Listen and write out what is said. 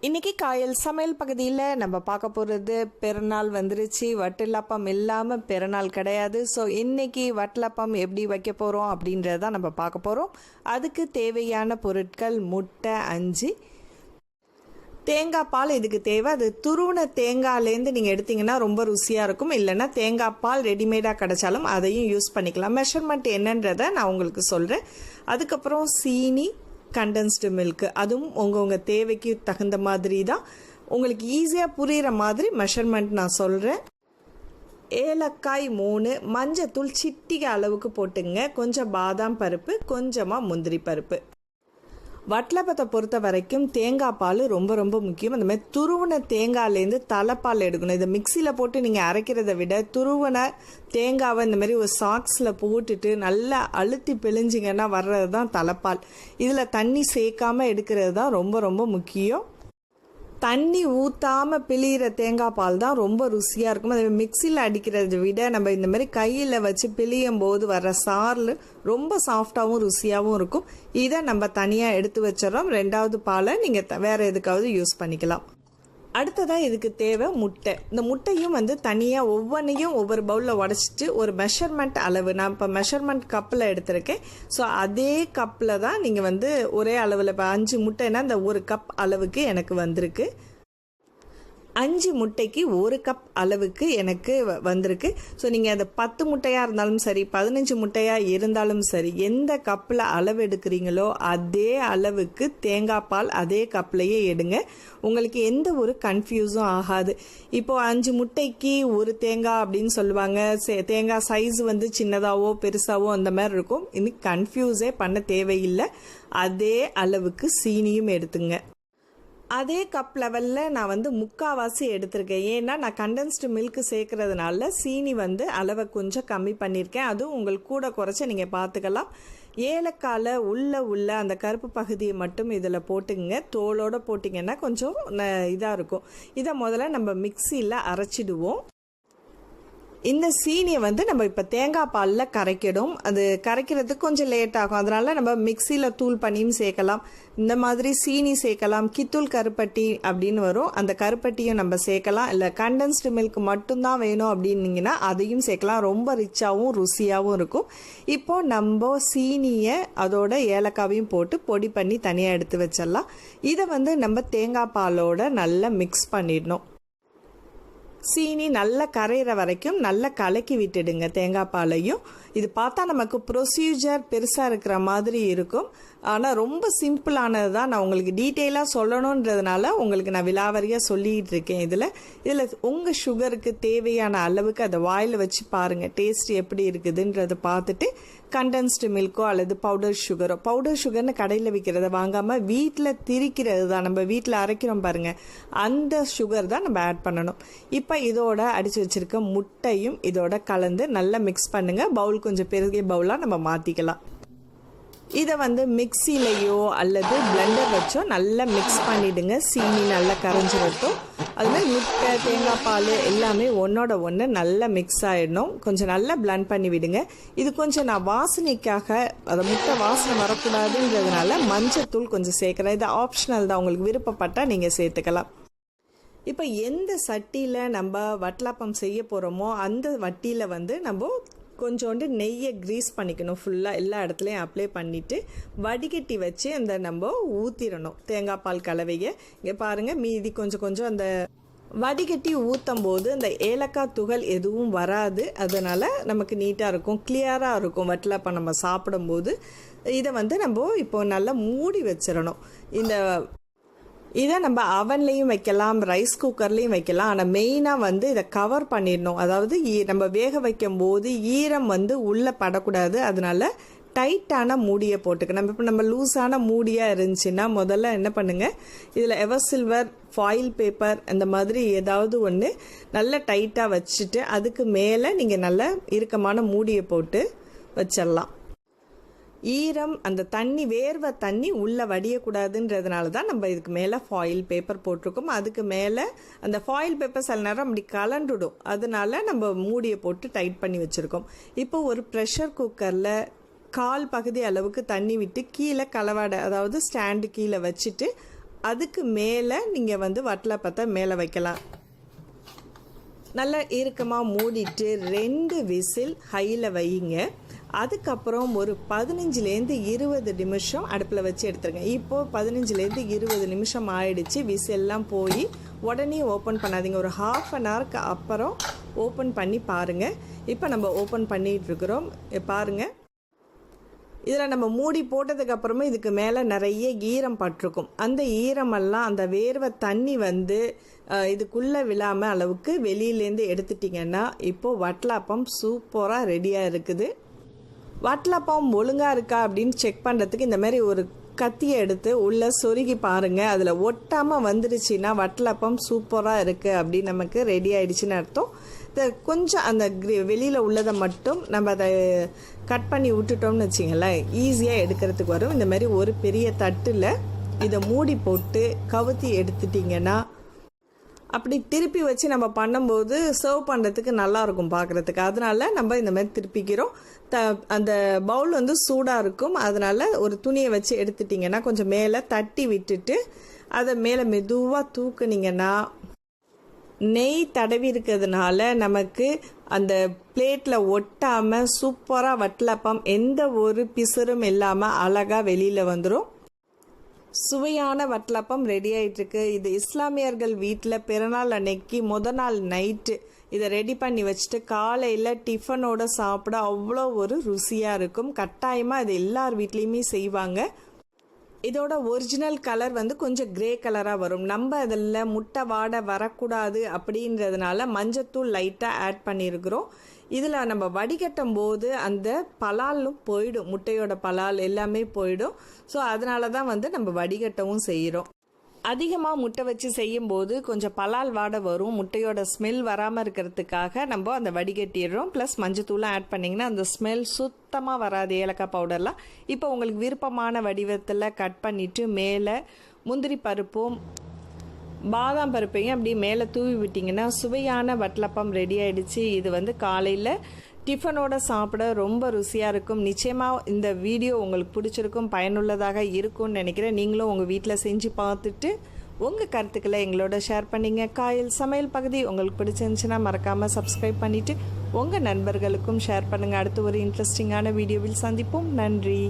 இன்றைக்கி காயல் சமையல் பகுதியில் நம்ம பார்க்க போகிறது பெருநாள் வந்துருச்சு. வட்டலப்பம் இல்லாமல் பெருநாள் கிடையாது. ஸோ இன்றைக்கி வட்டலப்பம் எப்படி வைக்க போகிறோம் அப்படின்றத தான் நம்ம பார்க்க போகிறோம். அதுக்கு தேவையான பொருட்கள் முட்டை 5, தேங்காய் பால் இதுக்கு தேவை. அது துருவன தேங்காயிலேருந்து நீங்கள் எடுத்திங்கன்னா ரொம்ப ருசியாக இருக்கும். இல்லைன்னா தேங்காய் பால் ரெடிமேடாக கிடைச்சாலும் அதையும் யூஸ் பண்ணிக்கலாம். மெஷர்மெண்ட் என்னன்றதை நான் உங்களுக்கு சொல்கிறேன். அதுக்கப்புறம் சீனி, கண்டென்ஸ்டு மில்க்கு, அதுவும் உங்கள் தேவைக்கு தகுந்த மாதிரி தான். உங்களுக்கு ஈஸியாக புரிகிற மாதிரி மெஷர்மெண்ட் நான் சொல்கிறேன். ஏலக்காய் 3, மஞ்சத்தூள் சிட்டிகை அளவுக்கு போட்டுங்க. கொஞ்சம் பாதாம் பருப்பு, கொஞ்சமாக முந்திரி பருப்பு. வட்டலப்பத்தை பொறுத்த வரைக்கும் தேங்காய் பால் ரொம்ப ரொம்ப முக்கியம். அந்த மாதிரி துருவன தேங்காயிலேருந்து தலைப்பால் எடுக்கணும். இதை மிக்சியில் போட்டு நீங்கள் அரைக்கிறத விட துருவன தேங்காவை இந்த மாதிரி ஒரு சாக்ஸில் போட்டுட்டு நல்லா அழுத்தி பிழிஞ்சிங்கன்னா வர்றது தான் தலைப்பால். இதில் தண்ணி சேர்க்காமல் எடுக்கிறது தான் ரொம்ப ரொம்ப முக்கியம். தண்ணி ஊற்றாமல் பிழிகிற தேங்காய் பால் தான் ரொம்ப ருசியாக இருக்கும். அதை மிக்சியில் அடிக்கிறத விட நம்ம இந்த மாதிரி கையில் வச்சு பிழியும் போது வர சாறு ரொம்ப சாஃப்டாகவும் ருசியாகவும் இருக்கும். இதை நம்ம தனியாக எடுத்து வச்சிடறோம். 2வது பாலை நீங்கள் வேறு எதுக்காவது யூஸ் பண்ணிக்கலாம். அடுத்ததாக இதுக்கு தேவை முட்டை. இந்த முட்டையும் தனியாக ஒவ்வொன்றையும் ஒவ்வொரு பவுலில் உடச்சிட்டு ஒரு மெஷர்மெண்ட் அளவு, நான் இப்போ மெஷர்மெண்ட் கப்பில் எடுத்திருக்கேன். ஸோ அதே கப்பில் தான் நீங்கள் ஒரே அளவில், இப்போ 5 முட்டைன்னா இந்த 1 கப் அளவுக்கு எனக்கு வந்திருக்கு. 5 முட்டைக்கு 1 கப் அளவுக்கு எனக்கு வந்திருக்கு. ஸோ நீங்கள் அது 10 முட்டையாக இருந்தாலும் சரி, 15 முட்டையாக இருந்தாலும் சரி, எந்த கப்பில் அளவு எடுக்கிறீங்களோ அதே அளவுக்கு தேங்காய் பால் அதே கப்லையே எடுங்க. உங்களுக்கு எந்த ஒரு கன்ஃபியூஸும் ஆகாது. இப்போது 5 முட்டைக்கு 1 தேங்காய் அப்படின்னு சொல்லுவாங்க. தேங்காய் சைஸ் சின்னதாவோ பெருசாவோ அந்த மாதிரி இருக்கும். இன்னைக்கு கன்ஃபியூஸே பண்ண தேவையில்லை. அதே அளவுக்கு சீனியும் எடுத்துங்க. அதே கப் லெவலில் நான் 3/4 எடுத்திருக்கேன். ஏன்னா நான் கண்டென்ஸ்டு மில்க் சேர்க்கறதுனால சீனி அளவை கொஞ்சம் கம்மி பண்ணியிருக்கேன். அதுவும் உங்களுக்கு கூட குறைச்ச நீங்கள் பார்த்துக்கலாம். ஏலக்காயில் உள்ள அந்த கருப்பு பகுதியை மட்டும் இதில் போட்டுங்க. தோலோடு போட்டிங்கன்னா கொஞ்சம் இதாக இருக்கும். இதை முதல்ல நம்ம மிக்சியில் அரைச்சிடுவோம். இந்த சீனியை நம்ம இப்போ தேங்காய் பாலில் கரைக்கிடும். அது கரைக்கிறதுக்கு கொஞ்சம் லேட் ஆகும். அதனால நம்ம மிக்சியில் தூள் பண்ணியும் சேர்க்கலாம். இந்த மாதிரி சீனி சேர்க்கலாம். கித்தூள் கருப்பட்டி அப்படின்னு வரும், அந்த கருப்பட்டியும் நம்ம சேர்க்கலாம். இல்லை கண்டென்ஸ்டு மில்க் மட்டும்தான் வேணும் அப்படின்னீங்கன்னா அதையும் சேர்க்கலாம். ரொம்ப ரிச்சாகவும் ருசியாகவும் இருக்கும். இப்போது நம்ம சீனியை அதோட ஏலக்காவையும் போட்டு பொடி பண்ணி தனியாக எடுத்து வச்சிடலாம். இதை நம்ம தேங்காய் பாலோட நல்லா மிக்ஸ் பண்ணிடணும். சீனி நல்லா கரையிற வரைக்கும் நல்லா கலக்கி விட்டுடுங்க தேங்காய் பாலையும். இது பார்த்தா நமக்கு ப்ரொசீஜர் பெருசாக இருக்கிற மாதிரி இருக்கும். ஆனால் ரொம்ப சிம்பிளானது தான். நான் உங்களுக்கு டீட்டெயிலாக சொல்லணுன்றதுனால உங்களுக்கு நான் விலாவரியாக சொல்லிகிட்டு இருக்கேன். இதில் உங்கள் சுகருக்கு தேவையான அளவுக்கு அதை வாயில் வச்சு பாருங்கள். டேஸ்ட் எப்படி இருக்குதுன்றதை பார்த்துட்டு கண்டென்ஸ்டு மில்க்கோ அல்லது பவுடர் சுகர்னு கடையில் விற்கிறத வாங்காமல் வீட்டில் திரிக்கிறது தான், நம்ம வீட்டில் அரைக்கிறோம் பாருங்கள், அந்த சுகர் தான் நம்ம ஆட் பண்ணணும். இப்போ இதோட அடித்து வச்சுருக்க முட்டையும் இதோட கலந்து நல்லா மிக்ஸ் பண்ணுங்கள். பவுல் கொஞ்சம் பெரிய பவுலாக நம்ம மாற்றிக்கலாம். இதை மிக்சிலையோ அல்லது பிளெண்டர் வச்சோ நல்லா மிக்ஸ் பண்ணிவிடுங்க. சீனி நல்லா கரைஞ்சிடட்டும். அதுமாதிரி முட்டை, தேங்காய் பால் எல்லாமே ஒன்றோட ஒன்று நல்லா மிக்ஸ் ஆகிடணும். கொஞ்சம் நல்லா பிளெண்ட் பண்ணி விடுங்க. இது கொஞ்சம் நான் வாசனைக்காக, அதை முட்டை வாசனை வரக்கூடாதுன்றதுனால மஞ்சத்தூள் கொஞ்சம் சேர்க்குறேன். இது ஆப்ஷனல் தான், உங்களுக்கு விருப்பப்பட்டால் நீங்கள் சேர்த்துக்கலாம். இப்போ எந்த சட்டியில் நம்ம வட்டலப்பம் செய்ய போகிறோமோ அந்த வட்டியில் நம்ம கொஞ்சோண்டு நெய்யை க்ரீஸ் பண்ணிக்கணும். ஃபுல்லாக எல்லா இடத்துலையும் அப்ளை பண்ணிவிட்டு வடிகட்டி வச்சு அந்த நம்ம ஊற்றிடணும் தேங்காய் பால் கலவையை. இங்கே பாருங்கள், மீதி கொஞ்சம் அந்த வடிகட்டி ஊற்றும் போது அந்த ஏலக்காய் துகள் எதுவும் வராது. அதனால் நமக்கு நீட்டாக இருக்கும், கிளியராக இருக்கும் வட்டலப்பம் நம்ம சாப்பிடும்போது. இதை நம்ம இப்போ நல்லா மூடி வச்சிடணும். இதை நம்ம அவன்லேயும் வைக்கலாம், ரைஸ் குக்கர்லேயும் வைக்கலாம். ஆனால் மெயினாக இதை கவர் பண்ணிடணும். அதாவது நம்ம வேக வைக்கும் போது ஈரம் உள்ளே படக்கூடாது. அதனால டைட்டான மூடியை போட்டுக்கணும். இப்போ நம்ம லூஸான மூடியாக இருந்துச்சுன்னா முதல்ல என்ன பண்ணுங்கள், இதில் எவர் சில்வர் ஃபாயில் பேப்பர் அந்த மாதிரி ஏதாவது ஒன்று நல்லா டைட்டாக வச்சுட்டு அதுக்கு மேலே நீங்கள் நல்ல இறுக்கமான மூடியை போட்டு வச்சிடலாம். ஈரம், அந்த தண்ணி, வேர்வை தண்ணி உள்ளே வடியக்கூடாதுன்றதுனால தான் நம்ம இதுக்கு மேலே ஃபாயில் பேப்பர் போட்டிருக்கோம். அதுக்கு மேலே அந்த ஃபாயில் பேப்பர் சில நேரம் அப்படி கலண்டுடும். அதனால நம்ம மூடியை போட்டு டைட் பண்ணி வச்சுருக்கோம். இப்போ ஒரு ப்ரெஷர் குக்கரில் 1/4 பகுதி அளவுக்கு தண்ணி விட்டு கீழே கலவாடை, அதாவது ஸ்டாண்டு கீழே வச்சுட்டு அதுக்கு மேலே நீங்கள் வந்து வட்டலப்பத்தை மேலே வைக்கலாம். நல்லா இறுக்கமாக மூடிட்டு 2 விசில் ஹையில் வையுங்க. அதுக்கப்புறம் ஒரு 15லேருந்து 20 நிமிஷம் அடுப்பில் வச்சு எடுத்துருங்க. இப்போது 15லேருந்து 20 நிமிஷம் ஆயிடுச்சு. விசில்லாம் போய் உடனே ஓப்பன் பண்ணாதீங்க. ஒரு ½ அன் ஹவருக்கு அப்புறம் ஓப்பன் பண்ணி பாருங்கள். இப்போ நம்ம ஓப்பன் பண்ணிகிட்ருக்குறோம். பாருங்கள், இதில் நம்ம மூடி போட்டதுக்கப்புறமா இதுக்கு மேலே நிறைய ஈரம் பட்டிருக்கும். அந்த ஈரமெல்லாம் அந்த வேர்வை தண்ணி வந்து இதுக்குள்ளே விழாமல் அளவுக்கு வெளியிலேருந்து எடுத்துட்டிங்கன்னா இப்போது வட்டலப்பம் சூப்பராக ரெடியாக இருக்குது. வட்டலப்பம் ஒழுங்காக இருக்கா அப்படின்னு செக் பண்ணுறதுக்கு இந்த மாதிரி ஒரு கத்தியை எடுத்து உள்ளே சொருகி பாருங்கள். அதில் ஒட்டாமல் வந்துடுச்சுன்னா வட்டலப்பம் சூப்பராக இருக்குது அப்படின்னு நமக்கு ரெடி ஆகிடுச்சின்னு அர்த்தம். கொஞ்சம் அந்த வெளியில் உள்ளதை மட்டும் நம்ம அதை கட் பண்ணி விட்டுட்டோம்னு வச்சிங்களேன், ஈஸியாக எடுக்கிறதுக்கு வரும். இந்த மாதிரி ஒரு பெரிய தட்டில் இதை மூடி போட்டு கவுத்தி எடுத்துட்டிங்கன்னா அப்படி திருப்பி வச்சு நம்ம பண்ணும்போது சர்வ் பண்ணுறதுக்கு நல்லாயிருக்கும் பார்க்குறதுக்கு. அதனால நம்ம இந்த மாதிரி திருப்பிக்கிறோம். அந்த பவுல் வந்து சூடாக இருக்கும். அதனால் ஒரு துணியை வச்சு எடுத்துட்டிங்கன்னா கொஞ்சம் மேலே தட்டி விட்டுட்டு அதை மேலே மெதுவாக தூக்குனிங்கன்னா நெய் தடவி இருக்கிறதுனால நமக்கு அந்த பிளேட்டில் ஒட்டாமல் சூப்பராக வட்டலப்பம் எந்த ஒரு பிசுறும் இல்லாமல் அழகாக வெளியில் வந்துடும். சுவையான வட்டலப்பம் ரெடி ஆகிட்டுருக்கு. இது இஸ்லாமியர்கள் வீட்டில் பிறநாள் அன்னைக்கு நாள் நைட்டு இதை ரெடி பண்ணி வச்சுட்டு காலையில் டிஃபனோட சாப்பிட அவ்வளோ ஒரு ருசியாக இருக்கும். கட்டாயமாக இது எல்லார் வீட்லேயுமே செய்வாங்க. இதோட ஒரிஜினல் கலர் வந்து கொஞ்சம் கிரே கலராக வரும். நம்ம அதில் முட்டை வாடை வரக்கூடாது அப்படின்றதுனால மஞ்சத்தூள் லைட்டாக ஆட் பண்ணியிருக்கிறோம். இதில் நம்ம வடிகட்டும் போது அந்த பலாலும் போயிடும், முட்டையோட பலால் எல்லாமே போயிடும். ஸோ அதனால தான் வந்து நம்ம வடிகட்டவும் செய்கிறோம். அதிகமாக முட்டை வச்சு செய்யும்போது கொஞ்சம் பலால் வாடை வரும். முட்டையோட ஸ்மெல் வராமல் இருக்கிறதுக்காக நம்ம அந்த வடிகட்டிடுறோம். ப்ளஸ் மஞ்சத்தூளும் ஆட் பண்ணிங்கன்னா அந்த ஸ்மெல் சுத்தமாக வராது, ஏலக்காய் பவுடர்லாம். இப்போ உங்களுக்கு விருப்பமான வடிவத்தில் கட் பண்ணிவிட்டு மேலே முந்திரி பருப்பும் பாதாம் பருப்பையும் அப்படி மேலே தூவி விட்டிங்கன்னா சுவையான வட்டலப்பம் ரெடி ஆகிடுச்சு. இது வந்து காலையில் டிஃபனோட சாப்பிட ரொம்ப ருசியாக இருக்கும். நிச்சயமாக இந்த வீடியோ உங்களுக்கு பிடிச்சிருக்கும், பயனுள்ளதாக இருக்கும்னு நினைக்கிறேன். நீங்களும் உங்கள் வீட்டில் செஞ்சு பார்த்துட்டு உங்கள் கருத்துக்களை எங்களோட ஷேர் பண்ணிங்க. காயல் சமையல் பகுதி உங்களுக்கு பிடிச்சிருந்துச்சுன்னா மறக்காமல் சப்ஸ்கிரைப் பண்ணிவிட்டு உங்கள் நண்பர்களுக்கும் ஷேர் பண்ணுங்கள். அடுத்து ஒரு இன்ட்ரெஸ்டிங்கான வீடியோவில் சந்திப்போம். நன்றி.